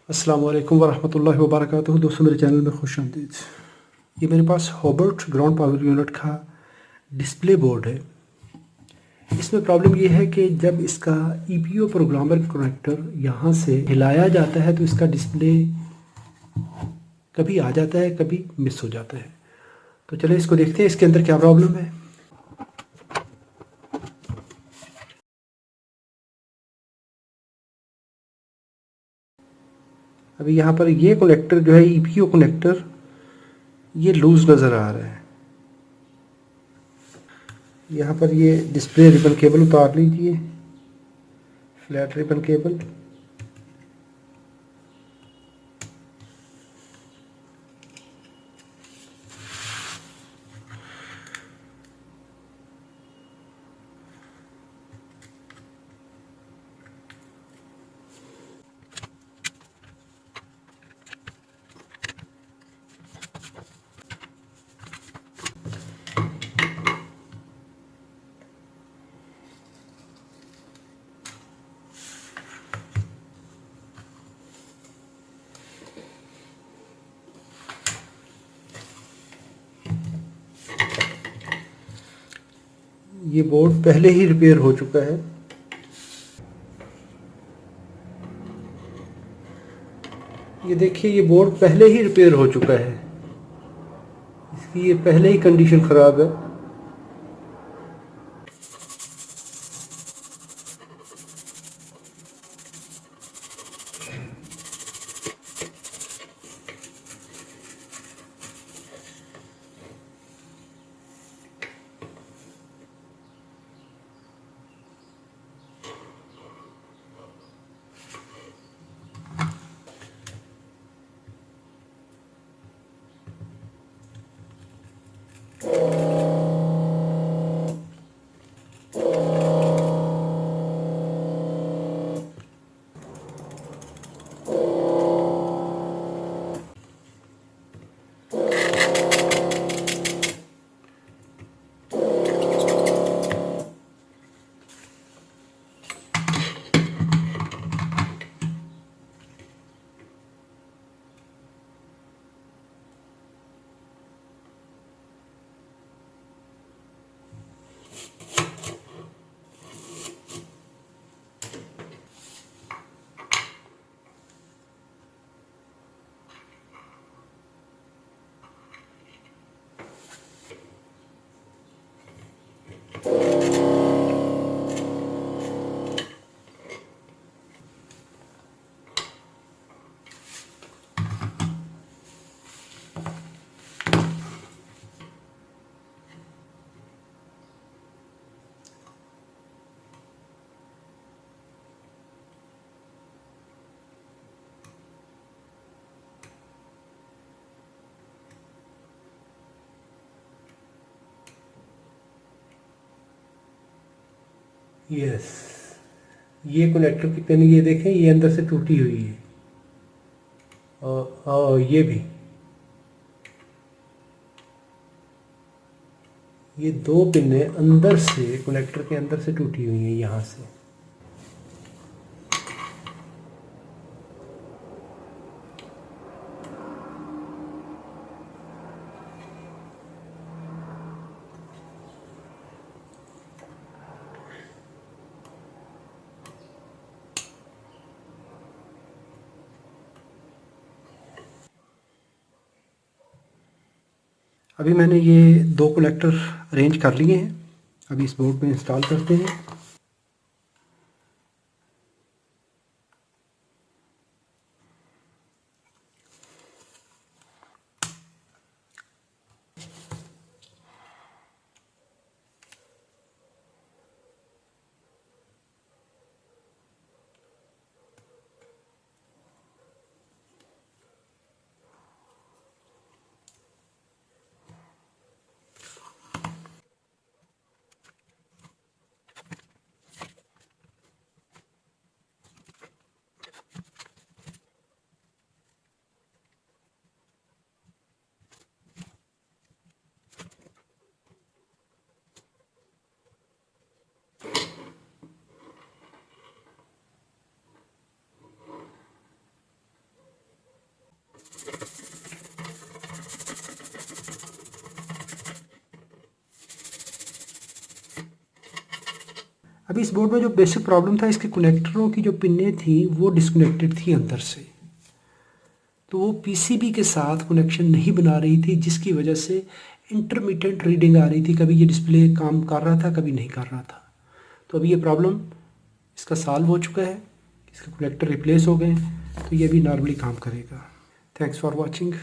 अस्सलाम वालेकुम वरहमतुल्लाहि वबरकातुहू। दोस्तों, मेरे चैनल में खुश आमदीद। ये मेरे पास हॉबर्ट ग्राउंड पावर यूनिट का डिस्प्ले बोर्ड है। इसमें प्रॉब्लम ये है कि जब इसका ईपीओ प्रोग्रामर कनेक्टर यहाँ से हिलाया जाता है तो इसका डिस्प्ले कभी आ जाता है, कभी मिस हो जाता है। तो चलिए इसको देखते हैं इसके अंदर क्या प्रॉब्लम है। अभी यहाँ पर ये कनेक्टर जो है, ईपीओ कनेक्टर, ये लूज़ नज़र आ रहा है। यहाँ पर ये डिस्प्ले रिबन केबल उतार लीजिए, फ्लैट रिबन केबल। ये बोर्ड पहले ही रिपेयर हो चुका है। ये देखिए, ये बोर्ड पहले ही रिपेयर हो चुका है। इसकी ये पहले ही कंडीशन ख़राब है। यस, ये कनेक्टर की पिन, ये देखें, ये अंदर से टूटी हुई है। और ये भी, ये दो पिनें अंदर से, कनेक्टर के अंदर से टूटी हुई हैं यहाँ से। अभी मैंने ये दो कनेक्टर अरेंज कर लिए हैं। अभी इस बोर्ड पे इंस्टॉल करते हैं। अभी इस बोर्ड में जो बेसिक प्रॉब्लम था, इसके कनेक्टरों की जो पिनें थी वो डिस्कनेक्टेड थी अंदर से, तो वो पीसीबी के साथ कनेक्शन नहीं बना रही थी, जिसकी वजह से इंटरमिटेंट रीडिंग आ रही थी। कभी ये डिस्प्ले काम कर रहा था, कभी नहीं कर रहा था। तो अभी ये प्रॉब्लम इसका सॉल्व हो चुका है, इसके कनेक्टर रिप्लेस हो गए, तो ये भी नॉर्मली काम करेगा। Thanks for watching.